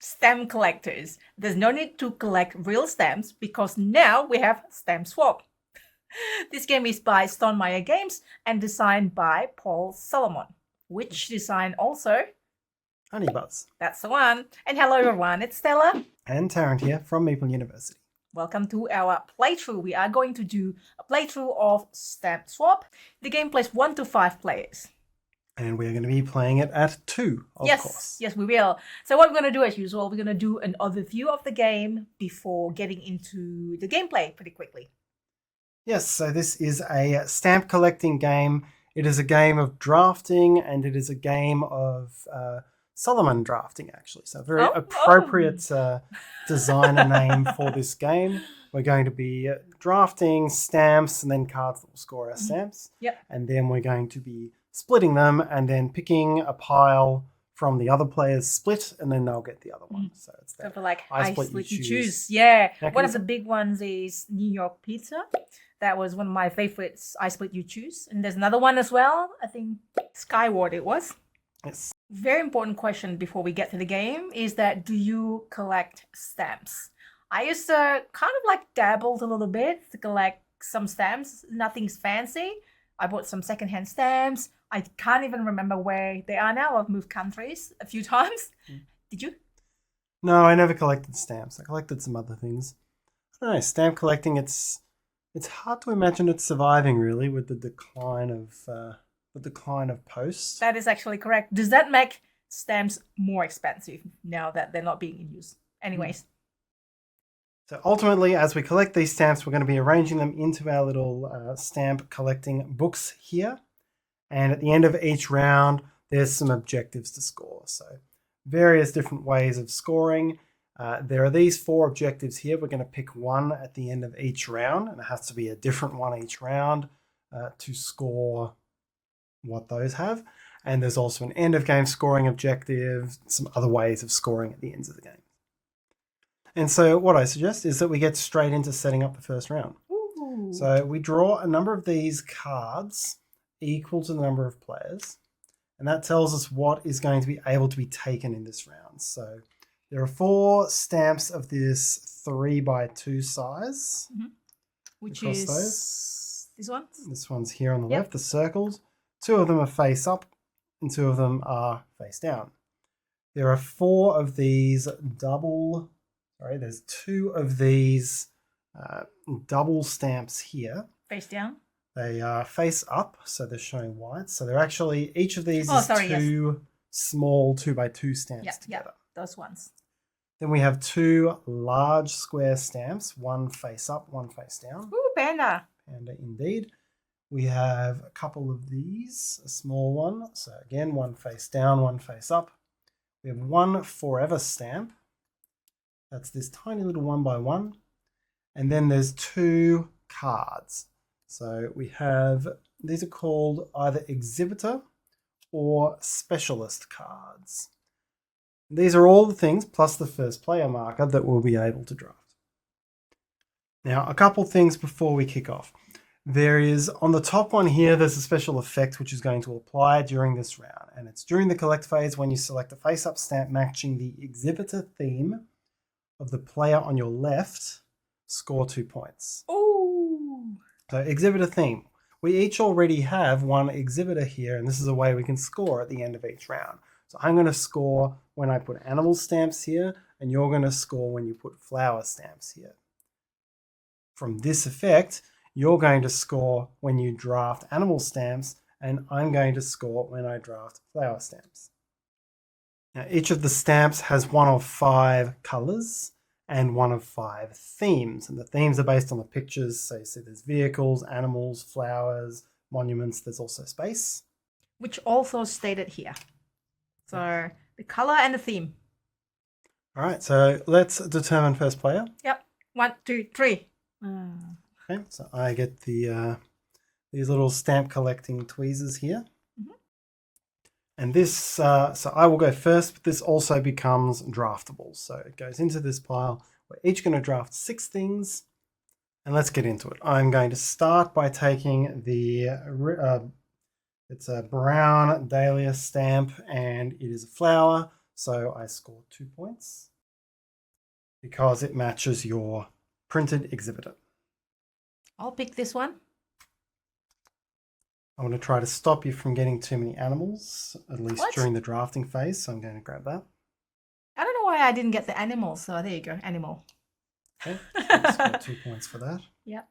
stamp collectors. There's no need to collect real stamps because now we have Stamp Swap. This game is by Stonemaier Games and designed by Paul Solomon, which design also Honeybuzz. That's the one. And hello everyone, it's Stella and Tarrant here from Meeple University. Welcome to our playthrough. We are going to do a playthrough of Stamp Swap. The game plays 1 to 5 players. And we're going to be playing it at 2, of course. Yes, we will. So what we're going to do as usual, we're going to do an overview of the game before getting into the gameplay pretty quickly. Yes, so this is a stamp collecting game. It is a game of drafting and it is a game of Solomon drafting, actually. So a very appropriate designer name for this game. We're going to be drafting stamps and then cards that will score our stamps. Yep. And then we're going to be splitting them and then picking a pile from the other player's split, and then they'll get the other one. So it's that. So for like I split, you choose. Yeah. Mechanism. One of the big ones is New York pizza. That was one of my favorites. I split, you choose. And there's another one as well. I think Skyward it was. Yes. Very important question before we get to the game is that do you collect stamps? I used to kind of like dabbled a little bit to collect some stamps. Nothing's fancy. I bought some secondhand stamps. I can't even remember where they are now. I've moved countries a few times. Did you? No, I never collected stamps. I collected some other things. I don't know, stamp collecting, it's hard to imagine it surviving really with the decline of posts. That is actually correct. Does that make stamps more expensive now that they're not being in use? Anyways. So ultimately, as we collect these stamps, we're going to be arranging them into our little stamp collecting books here. And at the end of each round, there's some objectives to score. So various different ways of scoring. There are these 4 objectives here. We're going to pick one at the end of each round, and it has to be a different one each round to score what those have. And there's also an end of game scoring objective, some other ways of scoring at the ends of the game. And so what I suggest is that we get straight into setting up the first round. Ooh. So we draw a number of these cards equal to the number of players, and that tells us what is going to be able to be taken in this round. So there are 4 stamps of this 3x2 size. Mm-hmm. Which is this one? This one's here on the left, the circles. 2 of them are face up and 2 of them are face down. There are 4 of these there's 2 of these double stamps here. Face down? They are face up, so they're showing white. So they're actually, each of these is 2 small 2x2 stamps together. Yeah, those ones. Then we have 2 large square stamps, one face up, one face down. Ooh, panda. Panda indeed. We have a couple of these, a small one. So again, one face down, one face up. We have 1 forever stamp. That's this tiny little 1x1. And then there's 2 cards. So we have, these are called either exhibitor or specialist cards. These are all the things, plus the first player marker, that we'll be able to draft. Now, a couple things before we kick off. There is, on the top one here, there's a special effect which is going to apply during this round. And it's during the collect phase when you select a face-up stamp matching the exhibitor theme of the player on your left, score 2 points. Ooh. So exhibitor theme. We each already have 1 exhibitor here, and this is a way we can score at the end of each round. So I'm going to score when I put animal stamps here, and you're going to score when you put flower stamps here. From this effect, you're going to score when you draft animal stamps, and I'm going to score when I draft flower stamps. Now, each of the stamps has 1 of 5 colors and 1 of 5 themes. And the themes are based on the pictures. So you see there's vehicles, animals, flowers, monuments. There's also space. Which also stated here. So the color and the theme. All right, so let's determine first player. Yep. 1, 2, 3. Okay, so I get the these little stamp collecting tweezers here. And this, so I will go first, but this also becomes draftable. So it goes into this pile. We're each going to draft 6 things, and let's get into it. I'm going to start by taking the, it's a brown dahlia stamp, and it is a flower, so I score 2 points. because it matches your printed exhibitor. I'll pick this one. I want to try to stop you from getting too many animals, at least What? during the drafting phase, so I'm going to grab that. I don't know why I didn't get the animal, so there you go, animal. Okay, so score 2 points for that. Yep.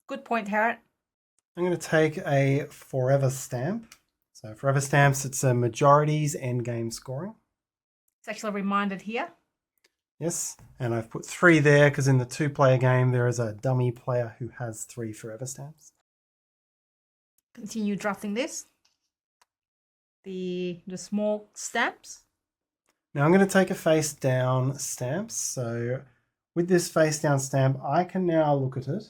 Good point, Tarrant. I'm going to take a forever stamp. So forever stamps, it's a majorities endgame scoring. It's actually reminded here. Yes, and I've put 3 there because in the 2-player game there is a dummy player who has 3 forever stamps. Continue drafting this. The small stamps. Now I'm going to take a face down stamp. So with this face down stamp, I can now look at it,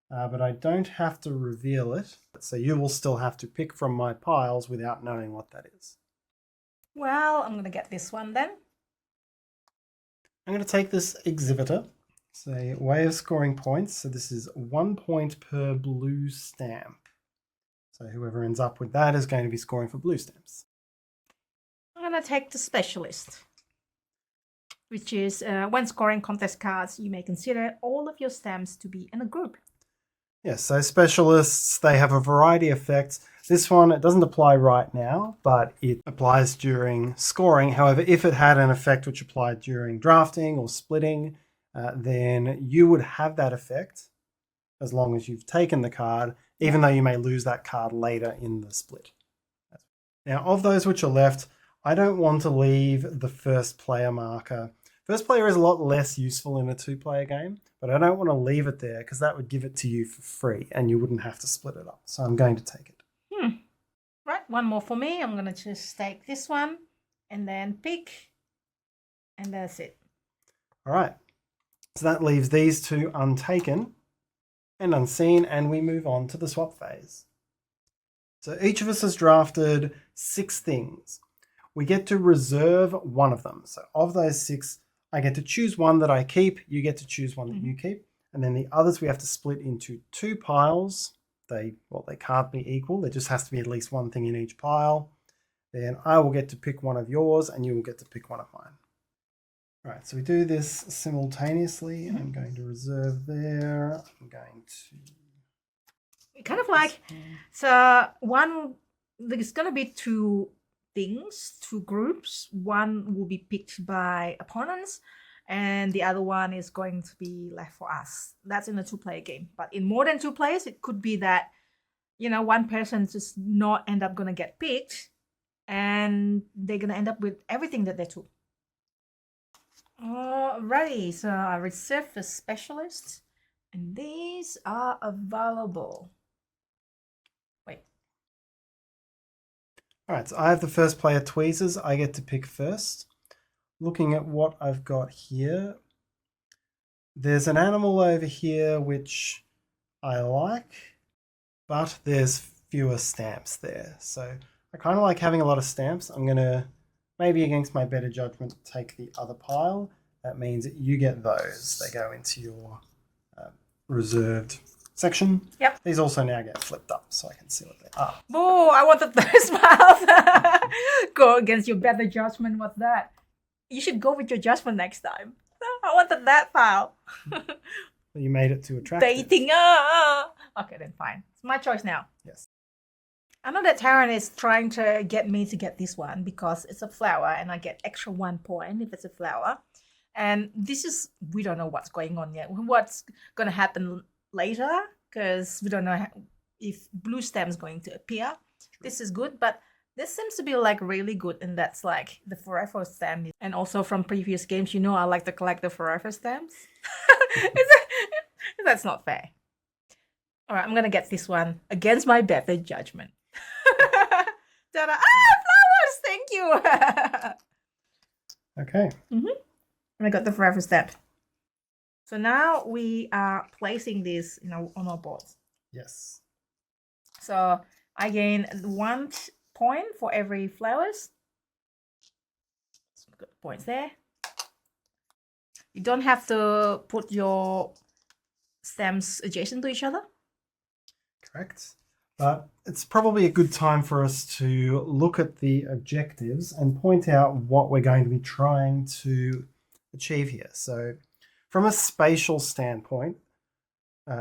but I don't have to reveal it. So you will still have to pick from my piles without knowing what that is. Well, I'm going to get this one then. I'm going to take this exhibitor. It's a way of scoring points. So this is 1 point per blue stamp. So whoever ends up with that is going to be scoring for blue stamps. I'm going to take the specialist, which is when scoring contest cards, you may consider all of your stamps to be in a group. Yes, so specialists, they have a variety of effects. This one, it doesn't apply right now, but it applies during scoring. However, if it had an effect which applied during drafting or splitting, then you would have that effect as long as you've taken the card, even though you may lose that card later in the split. Now, of those which are left, I don't want to leave the first player marker. First player is a lot less useful in a 2-player game, but I don't want to leave it there because that would give it to you for free and you wouldn't have to split it up. So I'm going to take it. Right, one more for me. I'm going to just take this one and then pick, and that's it. All right. So that leaves these 2 untaken and unseen, and we move on to the swap phase. So each of us has drafted 6 things. We get to reserve one of them. So of those 6, I get to choose one that I keep, you get to choose one that you keep, and then the others we have to split into 2 piles. They can't be equal. There just has to be at least one thing in each pile. Then I will get to pick one of yours and you will get to pick one of mine. All right, so we do this simultaneously. I'm going to reserve there. I'm going to... Kind of like, so there's going to be 2 things, 2 groups. One will be picked by opponents, and the other one is going to be left for us. That's in a 2-player game. But in more than 2 players, it could be that, one person just not end up going to get picked, and they're going to end up with everything that they took. Alrighty, so I reserved the specialists, and these are available. Wait. All right, so I have the first player tweezers. I get to pick first. Looking at what I've got here, there's an animal over here which I like, but there's fewer stamps there. So I kind of like having a lot of stamps. I'm going to, maybe against my better judgment, take the other pile. That means that you get those. They go into your reserved section. Yep. These also now get flipped up so I can see what they are. Oh, I wanted those piles. Go against your better judgment. What's that? You should go with your judgment next time. I wanted that pile. You made it too attractive. Dating. Okay, then fine. It's my choice now. Yes. I know that Tarrant is trying to get me to get this one because it's a flower and I get extra 1 point if it's a flower. And this is, we don't know what's going on yet. What's going to happen later because we don't know if blue stem is going to appear. This is good, but this seems to be like really good, and that's like the forever stamp. And also from previous games, I like to collect the forever stamps. That's not fair. All right, I'm going to get this one against my better judgment. Ta-da! Flowers! Thank you! Okay. And I got the forever stamp. So now we are placing this on our boards. Yes. So I gain 1 point for every flowers. So got points there. You don't have to put your stems adjacent to each other. Correct. But it's probably a good time for us to look at the objectives and point out what we're going to be trying to achieve here. So from a spatial standpoint,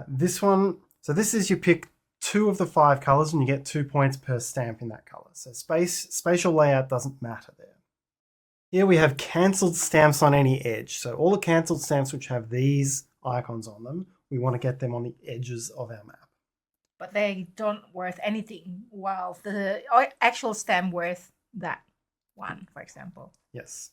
this one, so this is you pick 2 of the 5 colors and you get 2 points per stamp in that color. So spatial layout doesn't matter there. Here we have cancelled stamps on any edge. So all the cancelled stamps which have these icons on them, we want to get them on the edges of our map. But they don't worth anything, while the actual stamp worth that one, for example. Yes.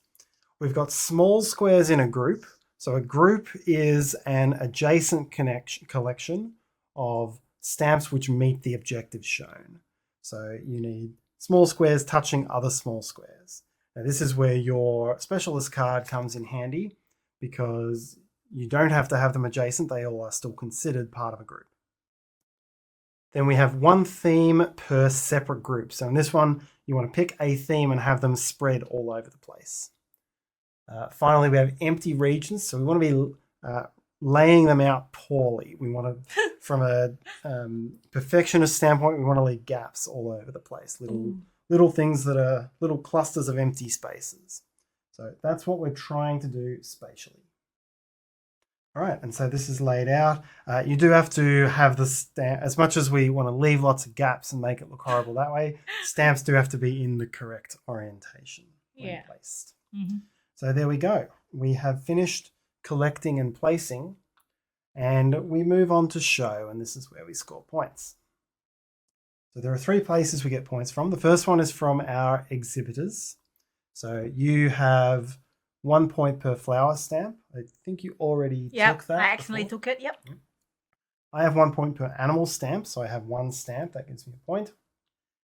We've got small squares in a group. So a group is an adjacent collection of stamps which meet the objective shown. So you need small squares touching other small squares. Now this is where your specialist card comes in handy because you don't have to have them adjacent. They all are still considered part of a group. Then we have 1 theme per separate group. So in this one, you want to pick a theme and have them spread all over the place. Finally, we have empty regions. So we want to be laying them out poorly. We want to, from a perfectionist standpoint, we want to leave gaps all over the place. Little things that are little clusters of empty spaces. So that's what we're trying to do spatially. All right, and so this is laid out. You do have to have the stamp, as much as we want to leave lots of gaps and make it look horrible that way, stamps do have to be in the correct orientation when placed. Mm-hmm. So there we go. We have finished collecting and placing, and we move on to show, and this is where we score points. So there are 3 places we get points from. The first one is from our exhibitors. So you have 1 point per flower stamp. I think you already took that. I actually took it. Yep. I have 1 point per animal stamp, so I have 1 stamp. That gives me a point.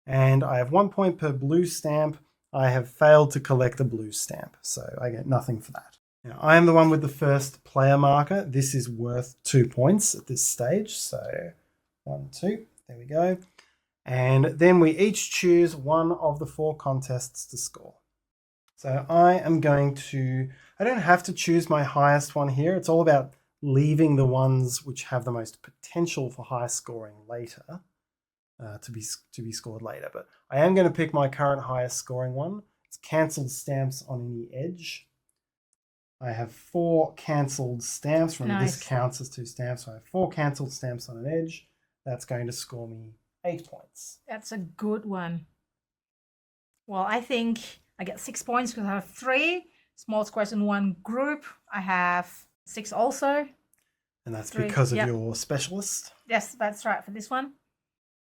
And I have 1 point per blue stamp. I have failed to collect a blue stamp, so I get nothing for that. Now, I am the one with the first player marker. This is worth 2 points at this stage. So 1, 2, there we go. And then we each choose one of the 4 contests to score. So I am going to, I don't have to choose my highest one here. It's all about leaving the ones which have the most potential for high scoring later, to be scored later. But I am going to pick my current highest scoring one. It's cancelled stamps on any edge. I have 4 cancelled stamps. Remember, this counts as 2 stamps. So I have 4 cancelled stamps on an edge. That's going to score me 8 points. That's a good one. Well, I think I get 6 points because I have 3 small squares in one group. I have 6 also. And that's because of your specialist? Yes, that's right for this one.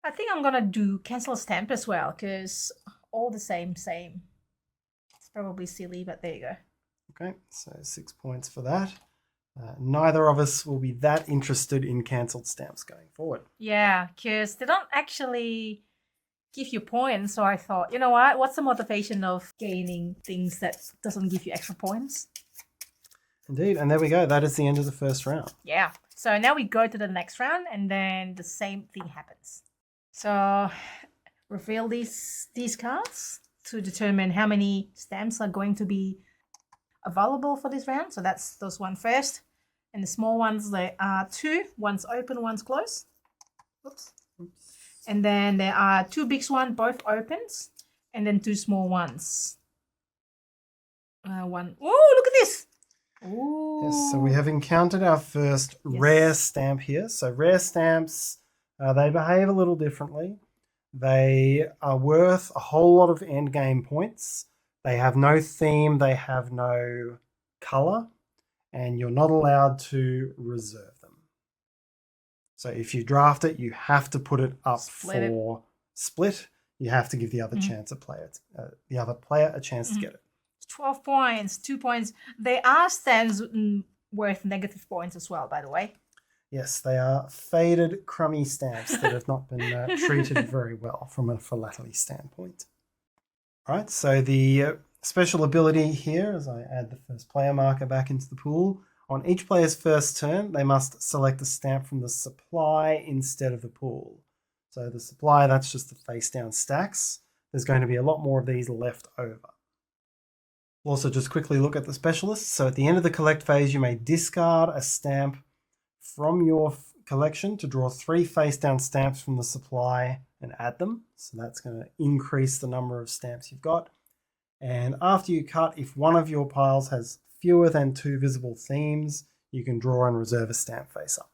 I think I'm going to do cancel stamp as well because all the same. It's probably silly, but there you go. Okay, so 6 points for that. Neither of us will be that interested in cancelled stamps going forward. Yeah, because they don't actually give you points. So I thought, you know what? What's the motivation of gaining things that doesn't give you extra points? Indeed, and there we go. That is the end of the first round. Yeah. So now we go to the next round, and then the same thing happens. So reveal these cards to determine how many stamps are going to be available for this round. So that's those one first. And the small ones, there are 2. One's open, one's closed. Oops. And then there are 2 big ones, both opens. And then 2 small ones. One. Oh, look at this. Ooh. Yes, so we have encountered our first rare stamp here. So rare stamps, they behave a little differently. They are worth a whole lot of endgame points. They have no theme, they have no color, and you're not allowed to reserve them. So if you draft it, you have to put it up for split. You have to give the other player a chance to get it. 12 points, 2 points. They are stamps worth negative points as well, by the way. Yes, they are faded, crummy stamps that have not been treated very well from a philately standpoint. All right, so the special ability here, as I add the first player marker back into the pool, on each player's first turn, they must select a stamp from the supply instead of the pool. So the supply, that's just the face-down stacks. There's going to be a lot more of these left over. We'll also just quickly look at the specialists. So at the end of the collect phase, you may discard a stamp from your collection to draw 3 face-down stamps from the supply and add them. So that's going to increase the number of stamps you've got. And after you cut, if one of your piles has fewer than 2 visible themes, you can draw and reserve a stamp face up.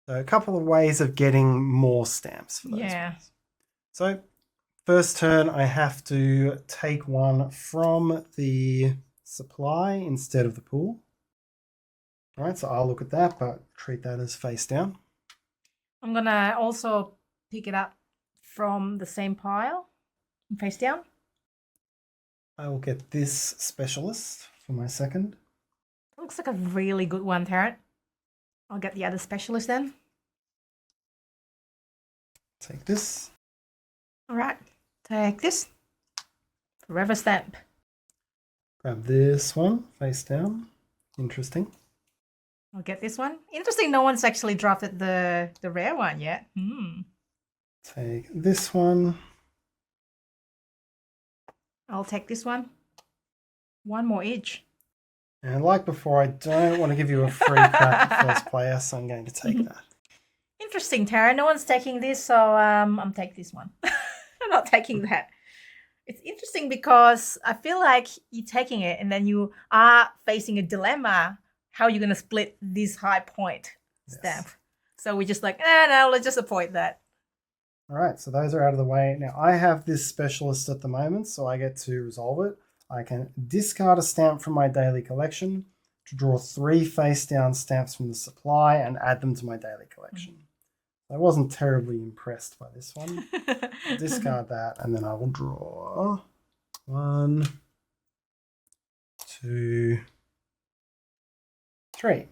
So a couple of ways of getting more stamps for those ones. So first turn, I have to take one from the supply instead of the pool. All right, so I'll look at that, but treat that as face down. I'm gonna also pick it up from the same pile, face down. I will get this specialist for my second. Looks like a really good one, Tarrant. I'll get the other specialist then. Take this. All right, take this. Forever stamp. Grab this one, face down. Interesting. I'll get this one. Interesting, no one's actually drafted the rare one yet. Take this one. I'll take this one. One more each. And like before, I don't want to give you a free crack at first player, so I'm going to take that. Interesting, Tara. No one's taking this, so I'm taking this one. I'm not taking that. It's interesting because I feel like you're taking it and then you are facing a dilemma. How are you going to split this high point stamp? Yes. So we're just like, no, let's just avoid that. All right, so those are out of the way. Now, I have this specialist at the moment, so I get to resolve it. I can discard a stamp from my daily collection to draw 3 face-down stamps from the supply and add them to my daily collection. I wasn't terribly impressed by this one. I'll discard that, and then I will draw 1, 2, 3.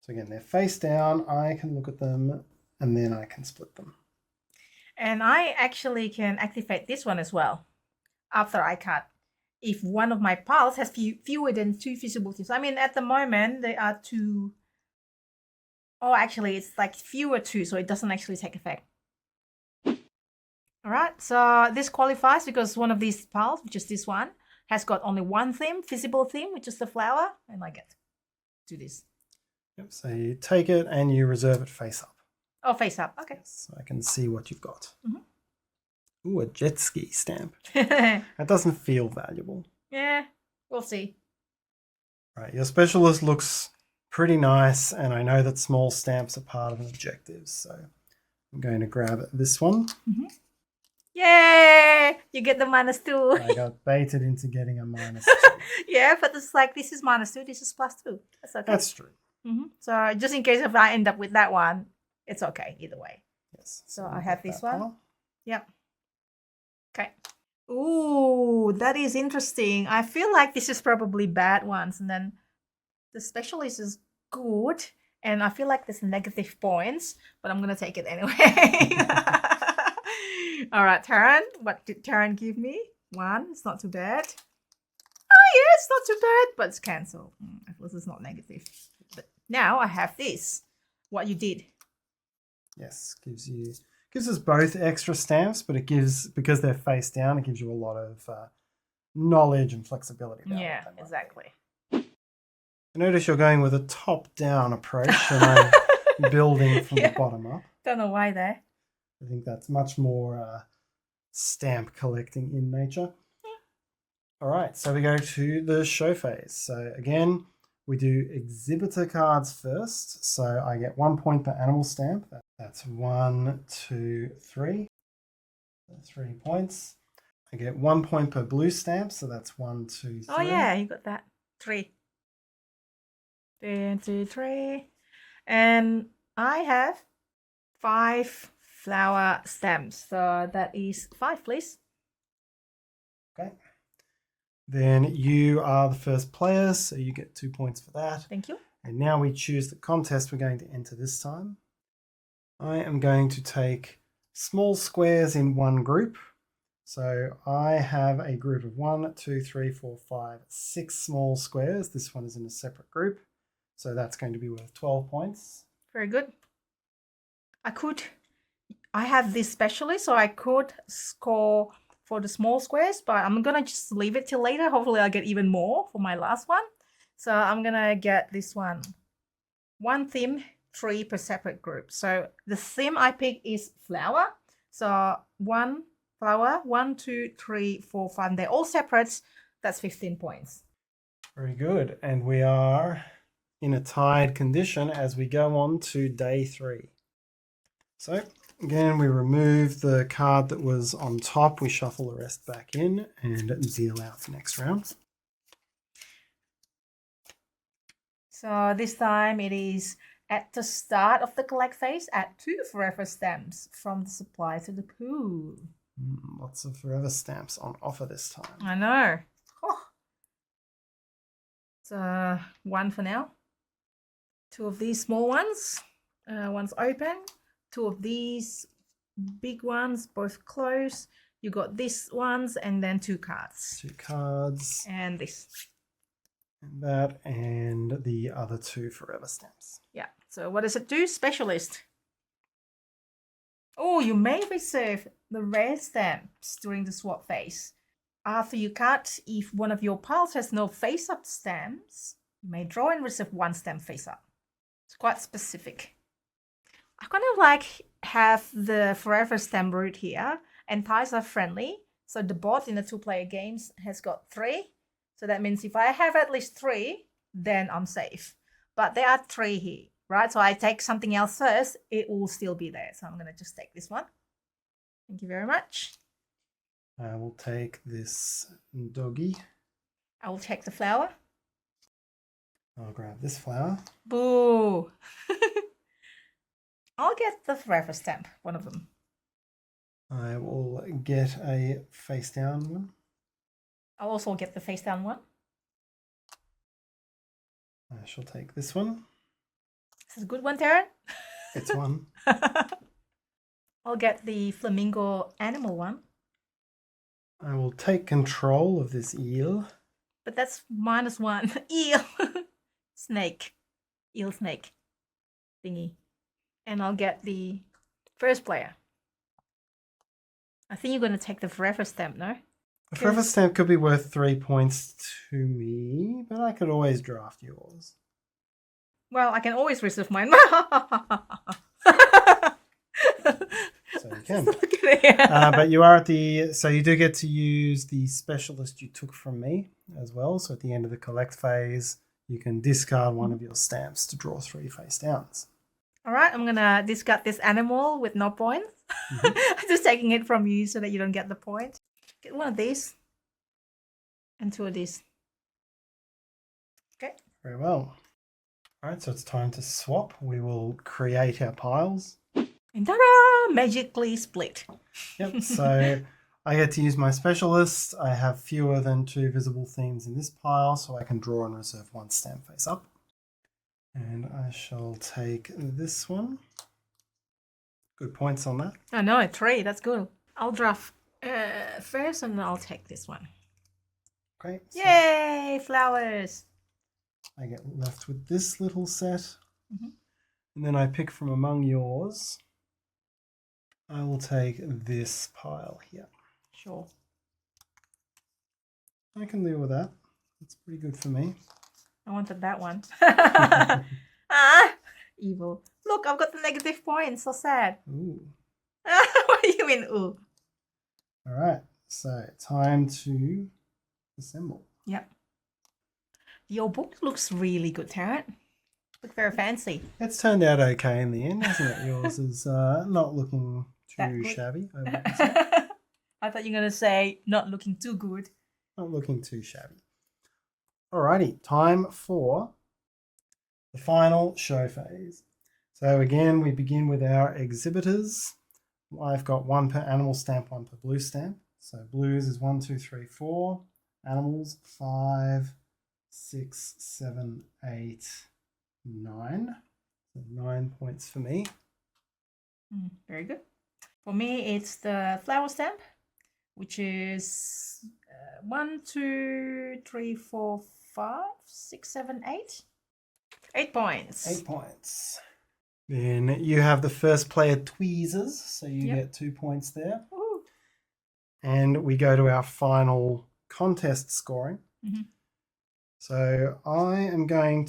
So again, they're face down. I can look at them, and then I can split them. And I actually can activate this one as well after I cut. If one of my piles has fewer than 2 visible themes. I mean, at the moment, there are 2. Oh, actually, it's like fewer 2, so it doesn't actually take effect. All right, so this qualifies because one of these piles, which is this one, has got only 1 theme, visible theme, which is the flower, and I get to do this. Yep, so you take it and you reserve it face up. Oh, face up, okay. Yes, so I can see what you've got. Ooh, a jet ski stamp. That doesn't feel valuable. Yeah, we'll see. Right, your specialist looks pretty nice, and I know that small stamps are part of an objective, so I'm going to grab this one. Yay! You get the -2. I got baited into getting a -2. Yeah, but it's like this is -2, this is +2. That's okay. That's true. So just in case if I end up with that one, it's okay either way. Yes. So I have this one. Yep. Okay. Ooh, that is interesting. I feel like this is probably bad ones, and then the specialist is good, and I feel like there's negative points, but I'm gonna take it anyway. All right, Tarrant. What did Tarrant give me? 1. It's not too bad. Oh yeah, it's not too bad, but it's cancelled. At least it's not negative. But now I have this. What you did. Yes, gives us both extra stamps, but it gives, because they're face down, it gives you a lot of knowledge and flexibility. Yeah, exactly. I notice you're going with a top-down approach, and I'm building from the bottom up. Don't know why there. I think that's much more stamp collecting in nature. All right, so we go to the show phase. So again, we do exhibitor cards first. So I get 1 point per animal stamp. That's 1, 2, 3. 3 points. I get 1 point per blue stamp. So that's 1, 2, 3. Oh yeah, you got that. 3. 1, 2, 3. And I have 5 flower stamps. So that is 5, please. Okay. Then you are the first player, so you get 2 points for that. Thank you. And now we choose the contest we're going to enter this time. I am going to take small squares in one group. So I have a group of 1, 2, 3, 4, 5, 6 small squares. This one is in a separate group. So that's going to be worth 12 points. Very good. I have this specialist, so I could score for the small squares, but I'm gonna just leave it till later. Hopefully I'll get even more for my last one. So I'm gonna get this one. 1 theme, 3 per separate group. So the theme I pick is flower. So 1 flower, 1, 2, 3, 4, 5. They're all separate. That's 15 points. Very good. And we are in a tied condition as we go on to day 3. So again, we remove the card that was on top. We shuffle the rest back in and deal out the next round. So this time it is at the start of the collect phase, add 2 forever stamps from the supply to the pool. Lots of forever stamps on offer this time. I know. Oh. So 1 for now. 2 of these small ones. One's open. 2 of these big ones, both closed. You got these ones and then 2 cards. 2 cards. And this. And that and the other 2 forever stamps. Yeah. So what does it do? Specialist. Oh, you may reserve the rare stamps during the swap phase. After you cut, if one of your piles has no face-up stamps, you may draw and reserve 1 stamp face-up. It's quite specific. I kind of like have the forever stamp route here, and ties are friendly. So the board in the 2-player games has got 3. So that means if I have at least 3, then I'm safe. But there are 3 here, right? So I take something else first, it will still be there. So I'm going to just take this one. Thank you very much. I will take this doggy. I will take the flower. I'll grab this flower. Boo! I'll get the forever stamp, one of them. I will get a face down one. I'll also get the face down one. I shall take this one. This is a good one, Tarrant. It's one. I'll get the flamingo animal one. I will take control of this eel. But that's -1. Eel. Snake. Eel snake. Thingy. And I'll get the first player. I think you're going to take the forever stamp, no? The forever stamp could be worth 3 points to me, but I could always draft yours. Well, I can always reserve mine. So you can. Look at it. But you are at the... So you do get to use the specialist you took from me as well. So at the end of the collect phase, you can discard one of your stamps to draw 3 face downs. All right, I'm going to discard this animal with no points. I'm just taking it from you so that you don't get the point. Get one of these and 2 of these. Okay. Very well. All right, so it's time to swap. We will create our piles. And ta-da! Magically split. Yep, so I get to use my specialist. I have fewer than 2 visible themes in this pile, so I can draw and reserve 1 stamp face up. And I shall take this one. Good points on that. I know, 3. That's good. I'll draft first and I'll take this one. Great. So Yay! Flowers! I get left with this little set. And then I pick from among yours. I will take this pile here. Sure. I can deal with that. It's pretty good for me. I wanted that one. Evil. Look, I've got the negative points. So sad. Ooh. What do you mean, ooh? All right. So time to assemble. Yep. Your book looks really good, Tarrant. Look very fancy. It's turned out okay in the end, hasn't it? Yours is not looking too shabby, I wouldn't say. I thought you were going to say not looking too good. Not looking too shabby. Alrighty, time for the final show phase. So again, we begin with our exhibitors. I've got 1 per animal stamp, 1 per blue stamp. So blues is 1, 2, 3, 4. Animals 5, 6, 7, 8, 9. So 9 points for me. Very good. For me, it's the flower stamp, which is 1, 2, 3, 4, 5, 6, 7, 8. 8 points. 8 points. Then you have the first player tweezers, so you get 2 points there. Ooh. And we go to our final contest scoring. So I'm going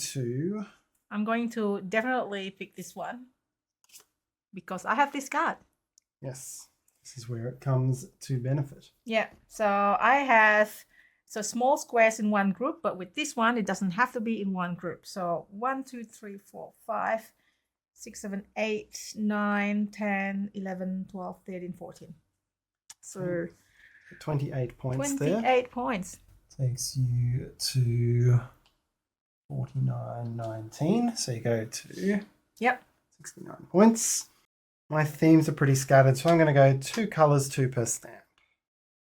to definitely pick this one because I have this card. Yes, this is where it comes to benefit. Yeah, so I have So small squares in one group, but with this one, it doesn't have to be in one group. So 1, 2, 3, 4, 5, 6, 7, 8, 9, 10, 11, 12, 13, 14. So 28 points 28 there. points. Takes you to 49, 19. So you go to 69 points. My themes are pretty scattered, so I'm going to go 2 colors, 2 per stamp.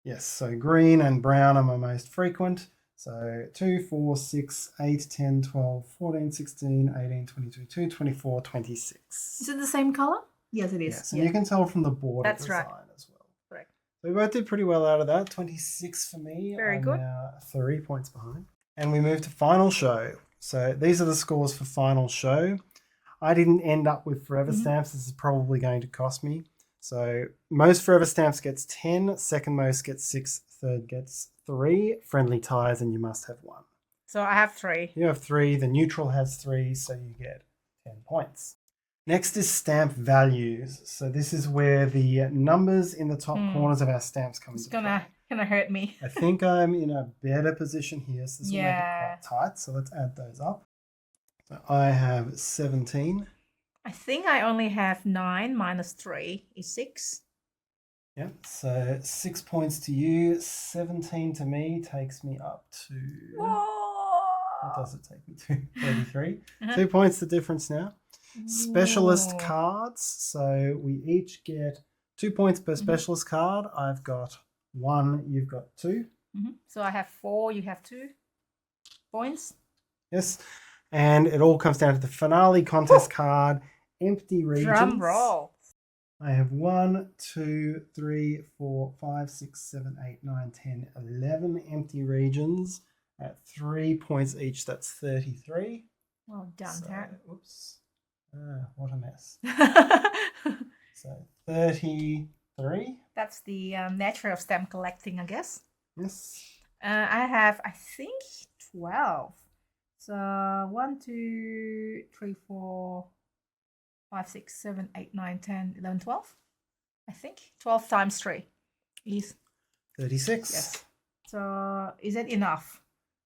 Yes, so green and brown are my most frequent. So 2, 4, 6, 8, 10, 12, 14, 16, 18, 22, 22, 24, 26. Is it the same color? Yes, it is. Yes, and you can tell from the border That's design right. as well. Correct. So we both did pretty well out of that. 26 for me. Very I'm good. now 3 points behind. And we move to final show. So these are the scores for final show. I didn't end up with forever stamps. This is probably going to cost me. So most forever stamps gets 10, second most gets 6, third gets 3, friendly ties, and you must have 1. So I have 3. You have 3, the neutral has 3, so you get 10 points. Next is stamp values. So this is where the numbers in the top corners of our stamps come into play. It's gonna hurt me. I think I'm in a better position here, so this will make it Yeah. quite tight. So let's add those up. So I have 17. I think I only have 9 minus 3 is 6. Yep, so 6 points to you, 17 to me, takes me up to... What does it take me to? 33. 2 points the difference now. Specialist cards, so we each get 2 points per specialist card. I've got 1, you've got 2. So I have 4, you have 2 points. Yes, and it all comes down to the finale contest card, empty regions. Drum roll. I have 1, 2, 3, 4, 5, 6, 7, 8, 9, 10, 11 empty regions at 3 points each. That's 33. Well done, So, Tarrant. oops. What a mess. So 33. That's the nature of stamp collecting, I guess. Yes. I have, I think, 12. So 1, 2, 3, 4, 5, 6, 7, 8, 9, 10, 11, 12. I think 12 times 3 is 36. Yes. So is it enough?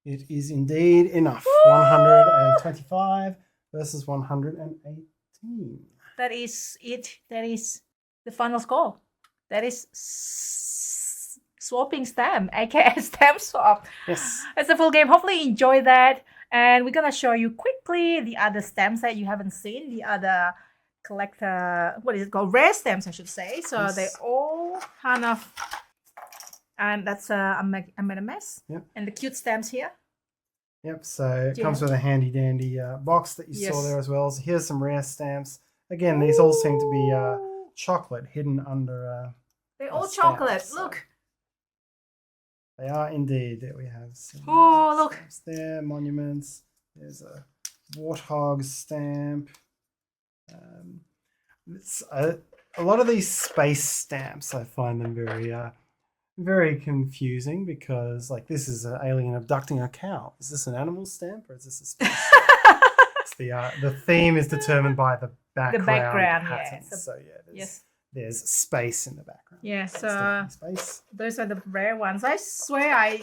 It is indeed enough. 125 versus 118. That is it. That is the final score. That is swapping stamp, aka stamp swap. Yes. It's a full game. Hopefully you enjoy that. And we're gonna show you quickly the other stamps that you haven't seen, the other collector, what is it called? Rare stamps, I should say. So Yes. they all kind of, and that's I made a mess. Yep. And the cute stamps here. Yep, so it comes with a handy dandy box that you saw there as well. So here's some rare stamps. Again, these all seem to be chocolate hidden under They're all stamp, chocolate. so Look. they are indeed. There we have some Look. stamps there, monuments. There's a warthog stamp. It's a lot of these space stamps, I find them very confusing because, like, this is an alien abducting a cow. Is this an animal stamp or is this a space stamp? The theme is determined by the background pattern. Yeah. So yeah, there's space in the background. Yeah, That's so definitely space. those are the rare ones. I swear I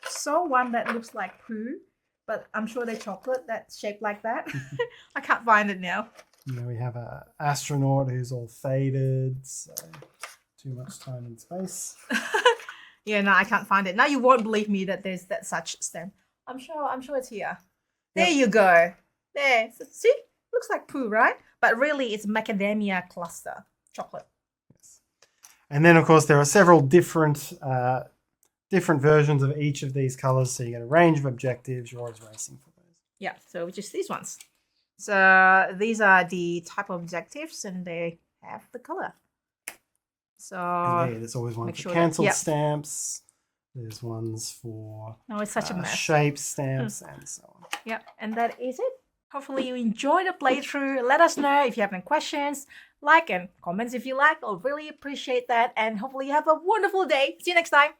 saw one that looks like poo, but I'm sure they're chocolate that's shaped like that. I can't find it now. And then we have an astronaut who's all faded, so too much time in space. Yeah, no, I can't find it. Now you won't believe me that there's that such stamp. I'm sure it's here. There you go. There. See? Looks like poo, right? But really it's macadamia cluster chocolate. Yes. And then of course there are several different versions of each of these colors, so you get a range of objectives. You're always racing for those. Yeah, so which is these ones. So these are the type of objectives and they have the color. So and there's always one for cancelled stamps. There's ones for it's such a mess. Shape stamps and so on. Yeah, and that is it. Hopefully you enjoyed the playthrough. Let us know if you have any questions. Like and comments if you like. I'll really appreciate that. And hopefully you have a wonderful day. See you next time.